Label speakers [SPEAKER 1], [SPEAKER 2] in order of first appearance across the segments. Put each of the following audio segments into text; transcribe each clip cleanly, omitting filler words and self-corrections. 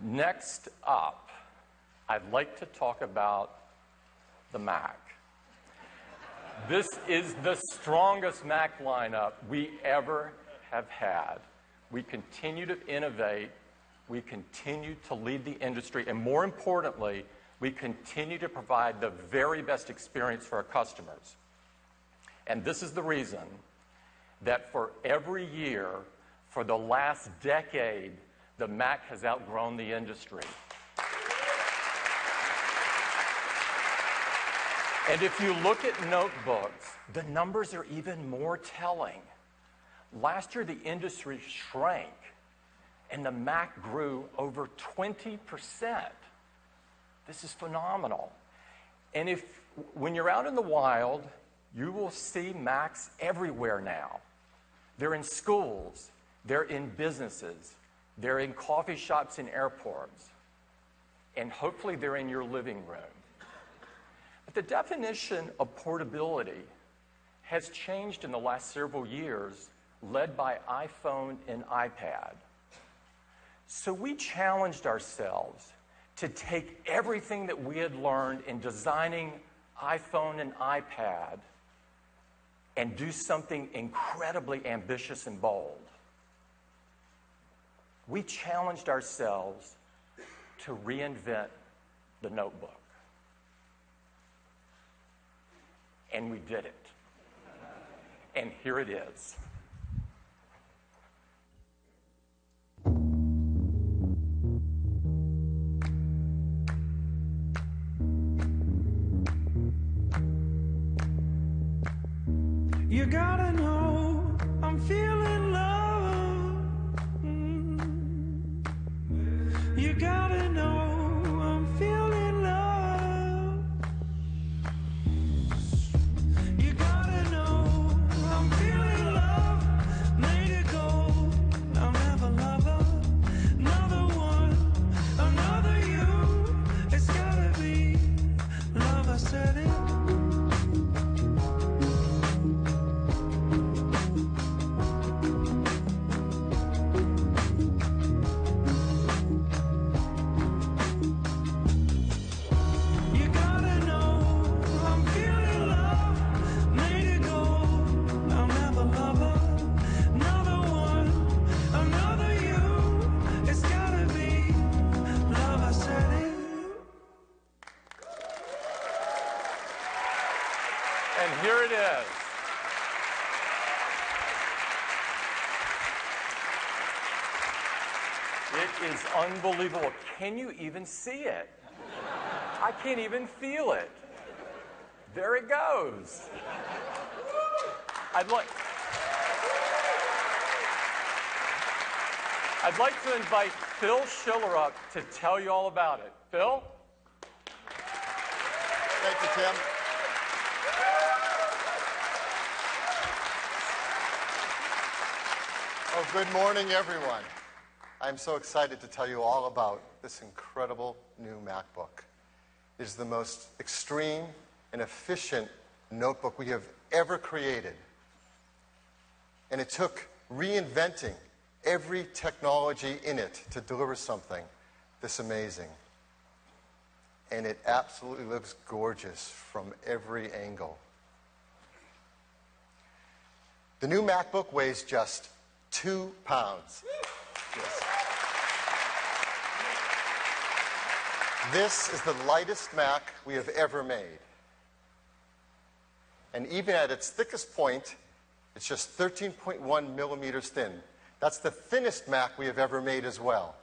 [SPEAKER 1] Next up, I'd like to talk about the Mac. This is the strongest Mac lineup we ever have had. We continue to innovate, we continue to lead the industry, and more importantly, we continue to provide the very best experience for our customers. And this is the reason that for every year, for the last decade, the Mac has outgrown the industry. And if you look at notebooks, the numbers are even more telling. Last year, the industry shrank, and the Mac grew over 20%. This is phenomenal. And when you're out in the wild, you will see Macs everywhere now. They're in schools, they're in businesses, they're in coffee shops and airports, and hopefully they're in your living room. But the definition of portability has changed in the last several years, led by iPhone and iPad. So we challenged ourselves to take everything that we had learned in designing iPhone and iPad and do something incredibly ambitious and bold. We challenged ourselves to reinvent the notebook. And we did it. And here it is.
[SPEAKER 2] You gotta know I'm feeling love. You gotta know I'm feeling love. You gotta know I'm feeling love. Made it go, I'll never love her. Another one, another you. It's gotta be love, I said it.
[SPEAKER 1] And here it is. It is unbelievable. Can you even see it? I can't even feel it. There it goes. I'd like to invite Phil Schiller up to tell you all about it. Phil?
[SPEAKER 3] Thank you, Tim. Oh, good morning, everyone. I'm so excited to tell you all about this incredible new MacBook. It is the most extreme and efficient notebook we have ever created. And it took reinventing every technology in it to deliver something this amazing. And it absolutely looks gorgeous from every angle. The new MacBook weighs just 2 pounds. Yes. This is the lightest Mac we have ever made. And even at its thickest point, it's just 13.1 millimeters thin. That's the thinnest Mac we have ever made as well.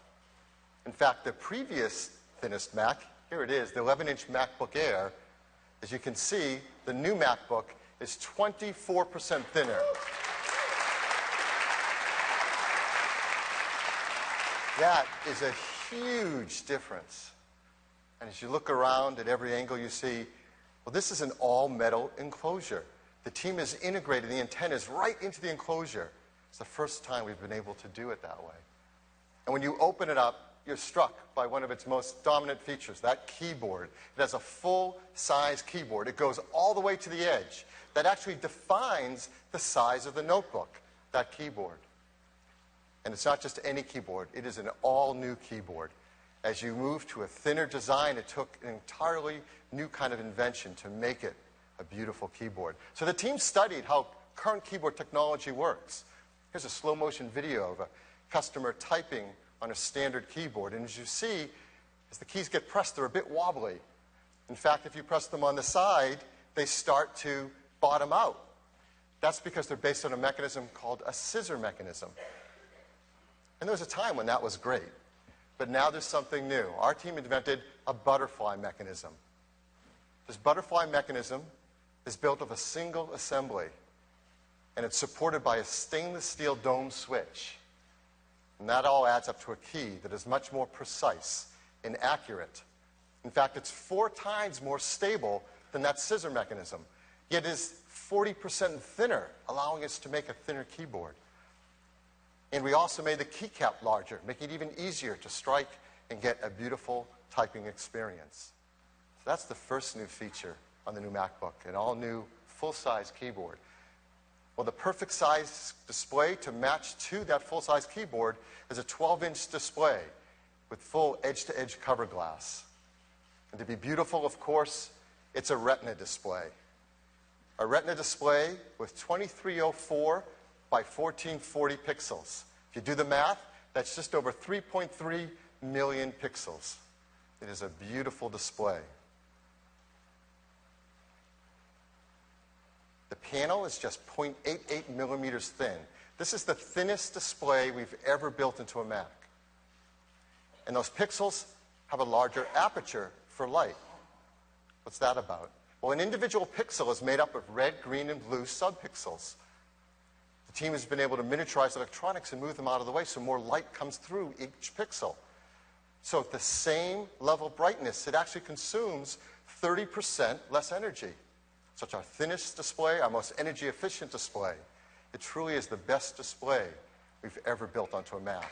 [SPEAKER 3] In fact, the previous thinnest Mac, here it is, the 11-inch MacBook Air, as you can see, the new MacBook is 24% thinner. That is a huge difference. And as you look around at every angle you see, well, this is an all-metal enclosure. The team has integrated the antennas right into the enclosure. It's the first time we've been able to do it that way. And when you open it up, you're struck by one of its most dominant features, that keyboard. It has a full-size keyboard. It goes all the way to the edge. That actually defines the size of the notebook, that keyboard. And it's not just any keyboard. It is an all-new keyboard. As you move to a thinner design, it took an entirely new kind of invention to make it a beautiful keyboard. So the team studied how current keyboard technology works. Here's a slow motion video of a customer typing on a standard keyboard. And as you see, as the keys get pressed, they're a bit wobbly. In fact, if you press them on the side, they start to bottom out. That's because they're based on a mechanism called a scissor mechanism. And there was a time when that was great. But now there's something new. Our team invented a butterfly mechanism. This butterfly mechanism is built of a single assembly, and it's supported by a stainless steel dome switch. And that all adds up to a key that is much more precise and accurate. In fact, it's 4 times more stable than that scissor mechanism, yet is 40% thinner, allowing us to make a thinner keyboard. And we also made the keycap larger, making it even easier to strike and get a beautiful typing experience. So that's the first new feature on the new MacBook, an all-new full-size keyboard. Well, the perfect size display to match to that full-size keyboard is a 12-inch display with full edge-to-edge cover glass. And to be beautiful, of course, it's a Retina display. A Retina display with 2304 by 1440 pixels. If you do the math, that's just over 3.3 million pixels. It is a beautiful display. The panel is just 0.88 millimeters thin. This is the thinnest display we've ever built into a Mac. And those pixels have a larger aperture for light. What's that about? Well, an individual pixel is made up of red, green, and blue subpixels. The team has been able to miniaturize electronics and move them out of the way so more light comes through each pixel. So at the same level of brightness, it actually consumes 30% less energy. So it's our thinnest display, our most energy-efficient display. It truly is the best display we've ever built onto a Mac.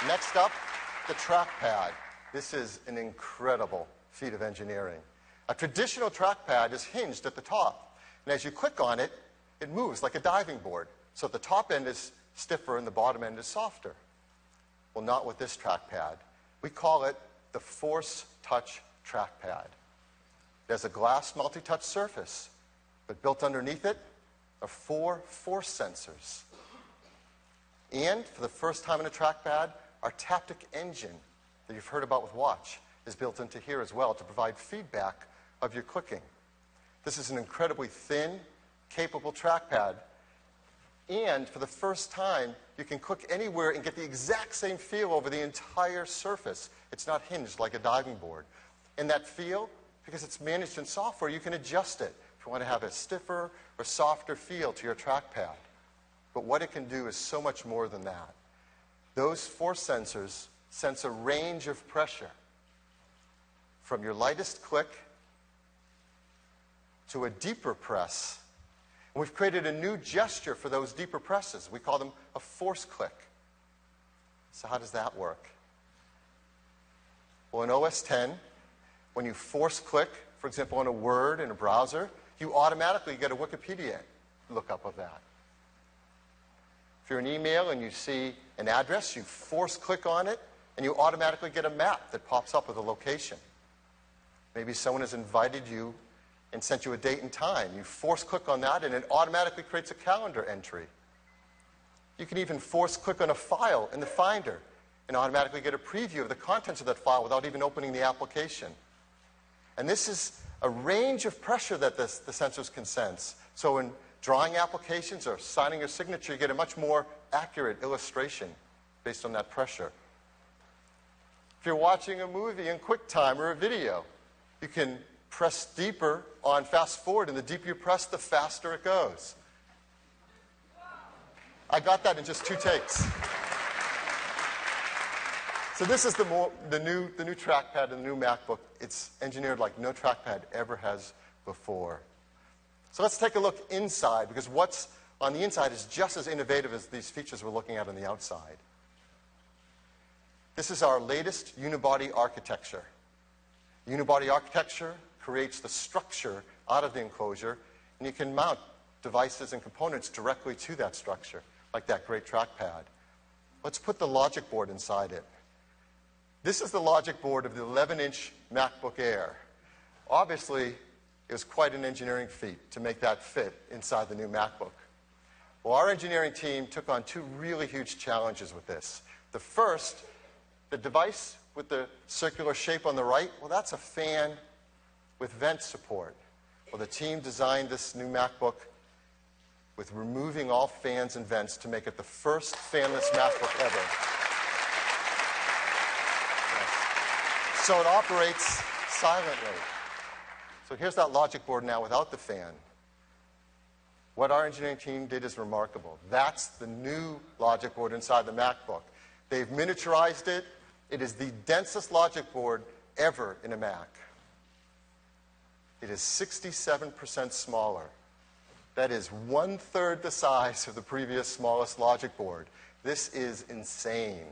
[SPEAKER 3] Next up, the trackpad. This is an incredible feat of engineering. A traditional trackpad is hinged at the top, and as you click on it, it moves like a diving board. So the top end is stiffer and the bottom end is softer. Well, not with this trackpad. We call it the Force Touch trackpad. There's a glass multi-touch surface, but built underneath it are 4 force sensors. And for the first time in a trackpad, our Taptic engine that you've heard about with Watch is built into here as well to provide feedback of your clicking. This is an incredibly thin, capable trackpad. And for the first time, you can click anywhere and get the exact same feel over the entire surface. It's not hinged like a diving board. And that feel, because it's managed in software, you can adjust it if you want to have a stiffer or softer feel to your trackpad. But what it can do is so much more than that. Those force sensors sense a range of pressure from your lightest click to a deeper press. And we've created a new gesture for those deeper presses. We call them a force click. So how does that work? Well, in OS X, when you force click, for example, on a Word in a browser, you automatically get a Wikipedia lookup of that. If you're in email and you see an address, you force click on it, and you automatically get a map that pops up with a location. Maybe someone has invited you and sent you a date and time. You force click on that, and it automatically creates a calendar entry. You can even force click on a file in the Finder and automatically get a preview of the contents of that file without even opening the application. And this is a range of pressure that the sensors can sense. So in drawing applications or signing your signature, you get a much more accurate illustration based on that pressure. If you're watching a movie in QuickTime or a video, you can press deeper on fast forward, and the deeper you press, the faster it goes. I got that in just 2 takes. So this is the new trackpad in the new MacBook. It's engineered like no trackpad ever has before. So let's take a look inside, because what's on the inside is just as innovative as these features we're looking at on the outside. This is our latest unibody architecture. Unibody architecture creates the structure out of the enclosure, and you can mount devices and components directly to that structure. like that great trackpad. Let's put the logic board inside it. This is the logic board of the 11-inch MacBook Air. Obviously, it was quite an engineering feat to make that fit inside the new MacBook. Well, our engineering team took on two really huge challenges with this. The first, the device with the circular shape on the right, well, that's a fan with vent support. Well, the team designed this new MacBook with removing all fans and vents to make it the first fanless MacBook ever. Yes. So it operates silently. So here's that logic board now without the fan. What our engineering team did is remarkable. That's the new logic board inside the MacBook. They've miniaturized it. It is the densest logic board ever in a Mac. It is 67% smaller. That is 1/3 the size of the previous smallest logic board. This is insane.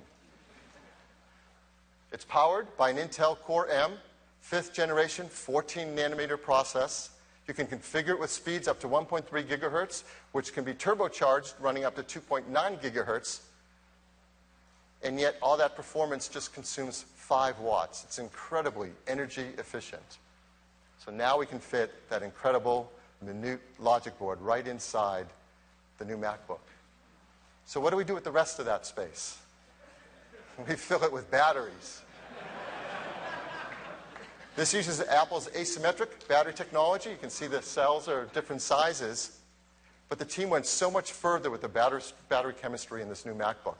[SPEAKER 3] It's powered by an Intel Core M, 5th generation, 14-nanometer process. You can configure it with speeds up to 1.3 gigahertz, which can be turbocharged, running up to 2.9 gigahertz. And yet, all that performance just consumes 5 watts. It's incredibly energy efficient. So now we can fit that incredible, minute logic board right inside the new MacBook. So what do we do with the rest of that space? We fill it with batteries. This uses Apple's asymmetric battery technology. You can see the cells are different sizes. But the team went so much further with the battery chemistry in this new MacBook.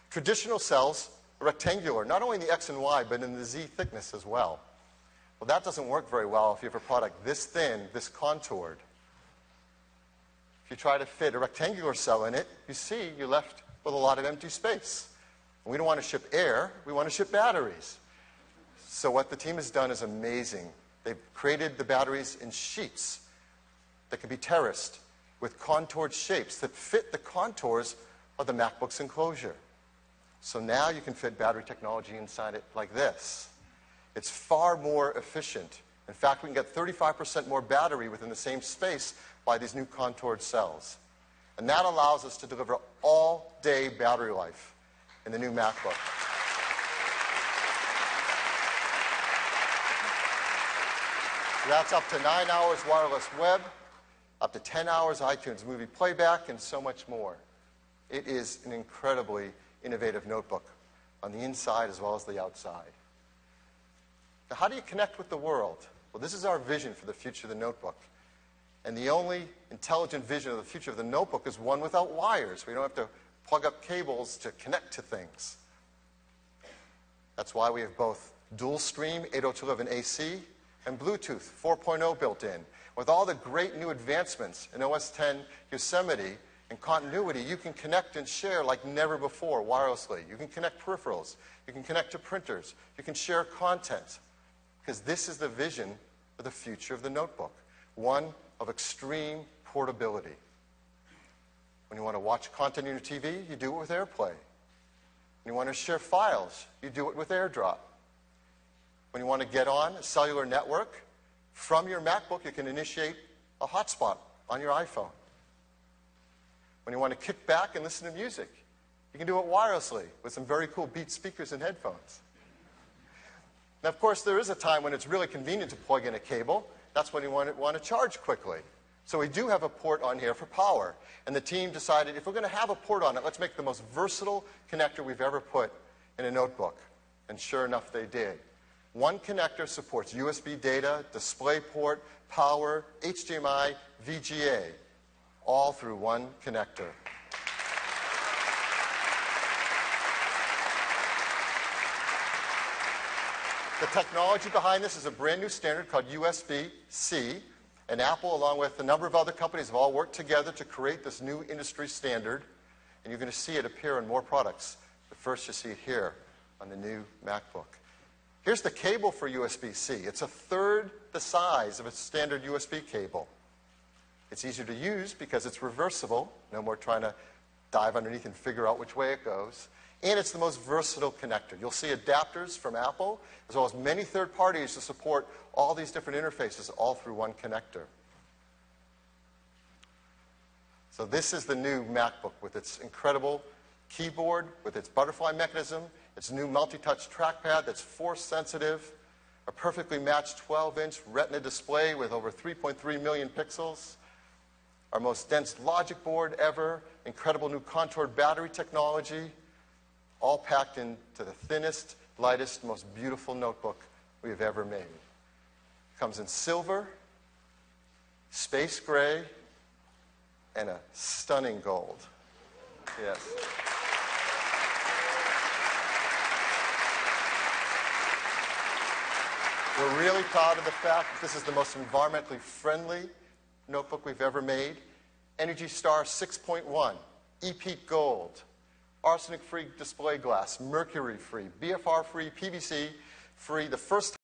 [SPEAKER 3] Traditional cells are rectangular, not only in the X and Y, but in the Z thickness as well. Well, that doesn't work very well if you have a product this thin, this contoured. If you try to fit a rectangular cell in it, you see you're left with a lot of empty space. And we don't want to ship air, we want to ship batteries. So what the team has done is amazing. They've created the batteries in sheets that can be terraced with contoured shapes that fit the contours of the MacBook's enclosure. So now you can fit battery technology inside it like this. It's far more efficient. In fact, we can get 35% more battery within the same space by these new contoured cells. And that allows us to deliver all-day battery life in the new MacBook. So that's up to 9 hours wireless web, up to 10 hours iTunes movie playback, and so much more. It is an incredibly innovative notebook on the inside as well as the outside. Now, how do you connect with the world? Well, this is our vision for the future of the notebook. And the only intelligent vision of the future of the notebook is one without wires. We don't have to plug up cables to connect to things. That's why we have both dual stream 802.11ac and Bluetooth 4.0 built in. With all the great new advancements in OS X Yosemite and continuity, you can connect and share like never before wirelessly. You can connect peripherals. You can connect to printers. You can share content. Because this is the vision for the future of the notebook, one of extreme portability. When you want to watch content on your TV, you do it with AirPlay. When you want to share files, you do it with AirDrop. When you want to get on a cellular network, from your MacBook, you can initiate a hotspot on your iPhone. When you want to kick back and listen to music, you can do it wirelessly with some very cool Beats speakers and headphones. Now, of course, there is a time when it's really convenient to plug in a cable. That's when you want to charge quickly. So we do have a port on here for power. And the team decided, if we're going to have a port on it, let's make the most versatile connector we've ever put in a notebook. And sure enough, they did. One connector supports USB data, DisplayPort, power, HDMI, VGA, all through one connector. The technology behind this is a brand new standard called USB-C, and Apple, along with a number of other companies, have all worked together to create this new industry standard, and you're going to see it appear in more products. But first, you see it here on the new MacBook. Here's the cable for USB-C. It's 1/3 the size of a standard USB cable. It's easier to use because it's reversible. No more trying to dive underneath and figure out which way it goes. And it's the most versatile connector. You'll see adapters from Apple, as well as many third parties to support all these different interfaces all through one connector. So this is the new MacBook with its incredible keyboard, with its butterfly mechanism, its new multi-touch trackpad that's force sensitive, a perfectly matched 12-inch Retina display with over 3.3 million pixels, our most dense logic board ever, incredible new contoured battery technology, all packed into the thinnest, lightest, most beautiful notebook we've ever made. It comes in silver, space gray, and a stunning gold. Yes. We're really proud of the fact that this is the most environmentally friendly notebook we've ever made. Energy Star 6.1, E-Peak Gold, arsenic-free display glass, mercury-free, BFR-free, PVC-free, the first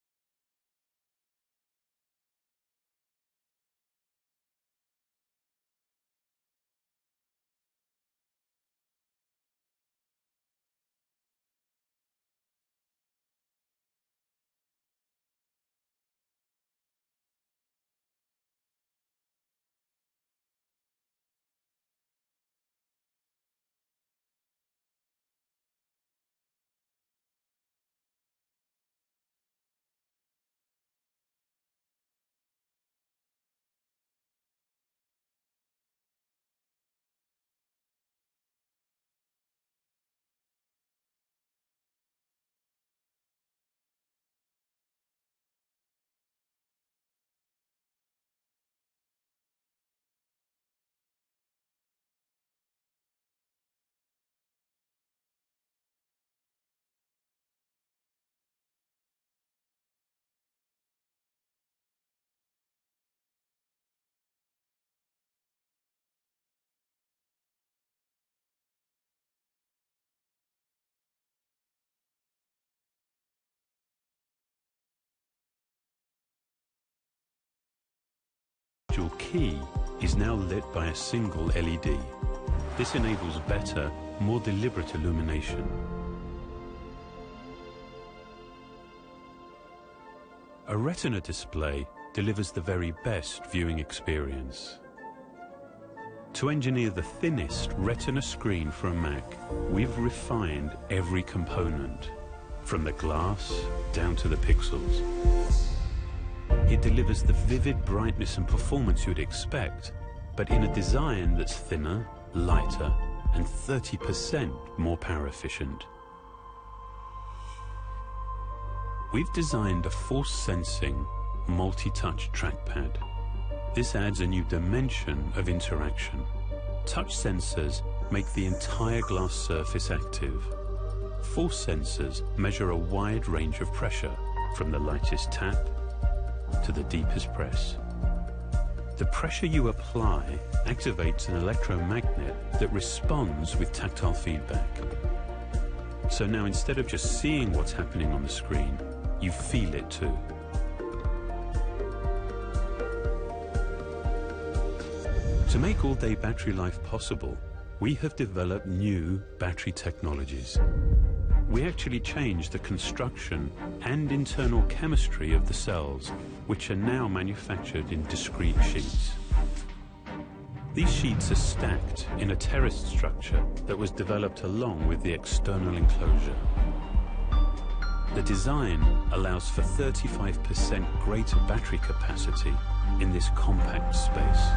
[SPEAKER 4] key is now lit by a single LED. This enables better, more deliberate illumination. A Retina display delivers the very best viewing experience. To engineer the thinnest Retina screen for a Mac, we've refined every component, from the glass down to the pixels. It delivers the vivid brightness and performance you'd expect, but in a design that's thinner, lighter, and 30% more power efficient. We've designed a force-sensing, multi-touch trackpad. This adds a new dimension of interaction. Touch sensors make the entire glass surface active. Force sensors measure a wide range of pressure, from the lightest tap to the deepest press. The pressure you apply activates an electromagnet that responds with tactile feedback. So now instead of just seeing what's happening on the screen, you feel it too. To make all-day battery life possible, we have developed new battery technologies. We actually changed the construction and internal chemistry of the cells, which are now manufactured in discrete sheets. These sheets are stacked in a terraced structure that was developed along with the external enclosure. The design allows for 35% greater battery capacity in this compact space.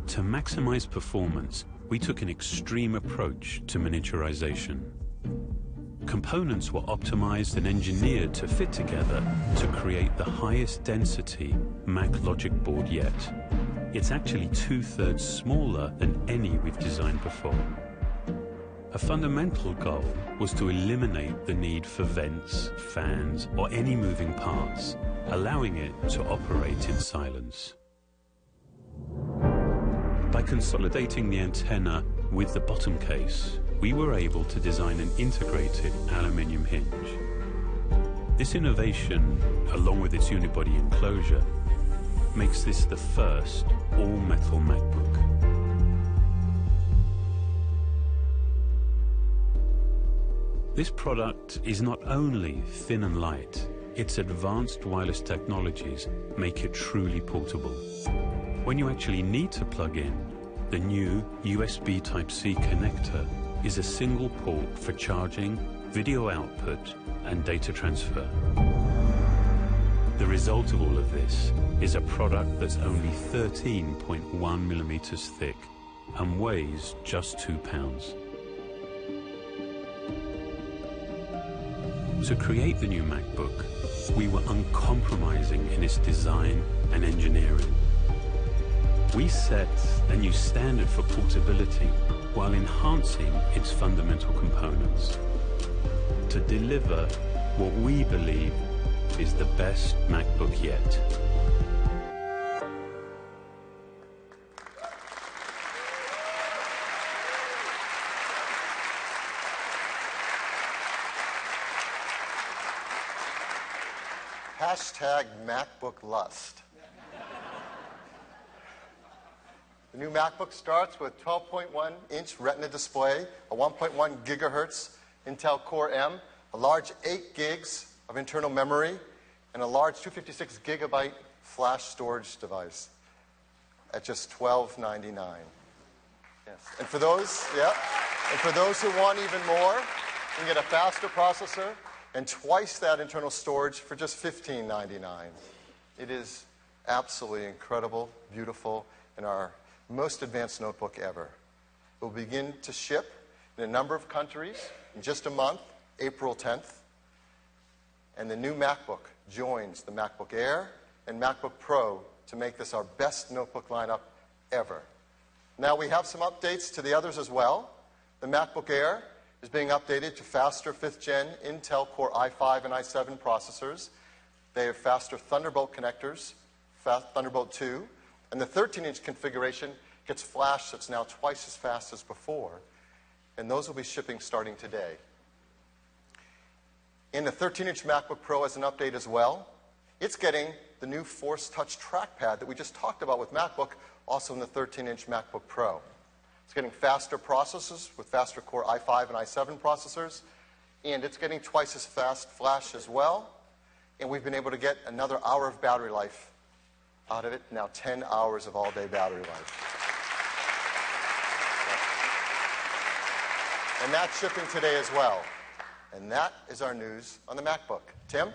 [SPEAKER 4] To maximize performance, we took an extreme approach to miniaturization. Components were optimized and engineered to fit together to create the highest density Mac logic board yet. It's actually 2/3 smaller than any we've designed before. A fundamental goal was to eliminate the need for vents, fans, or any moving parts, allowing it to operate in silence. By consolidating the antenna with the bottom case, we were able to design an integrated aluminium hinge. This innovation, along with its unibody enclosure, makes this the first all-metal MacBook. This product is not only thin and light, its advanced wireless technologies make it truly portable. When you actually need to plug in, the new USB Type-C connector is a single port for charging, video output, and data transfer. The result of all of this is a product that's only 13.1 millimeters thick and weighs just 2 pounds. To create the new MacBook, we were uncompromising in its design and engineering. We set a new standard for portability while enhancing its fundamental components to deliver what we believe is the best MacBook yet.
[SPEAKER 3] Hashtag MacBook Lust. The new MacBook starts with 12.1-inch Retina display, a 1.1 gigahertz Intel Core M, a large 8 gigs of internal memory, and a large 256 gigabyte flash storage device at just $12.99. Yes. And for those who want even more, you can get a faster processor and twice that internal storage for just $15.99. It is absolutely incredible, beautiful, and our most advanced notebook ever. It will begin to ship in a number of countries in just a month, April 10th. And the new MacBook joins the MacBook Air and MacBook Pro to make this our best notebook lineup ever. Now we have some updates to the others as well. The MacBook Air is being updated to faster 5th gen Intel Core i5 and i7 processors. They have faster Thunderbolt connectors, Thunderbolt 2, and the 13-inch configuration gets flash that's now twice as fast as before. And those will be shipping starting today. In the 13-inch MacBook Pro as an update as well, it's getting the new Force Touch trackpad that we just talked about with MacBook, also in the 13-inch MacBook Pro. It's getting faster processors with faster Core i5 and i7 processors, and it's getting twice as fast flash as well. And we've been able to get another hour of battery life out of it, now 10 hours of all-day battery life. And that's shipping today as well. And that is our news on the MacBook. Tim?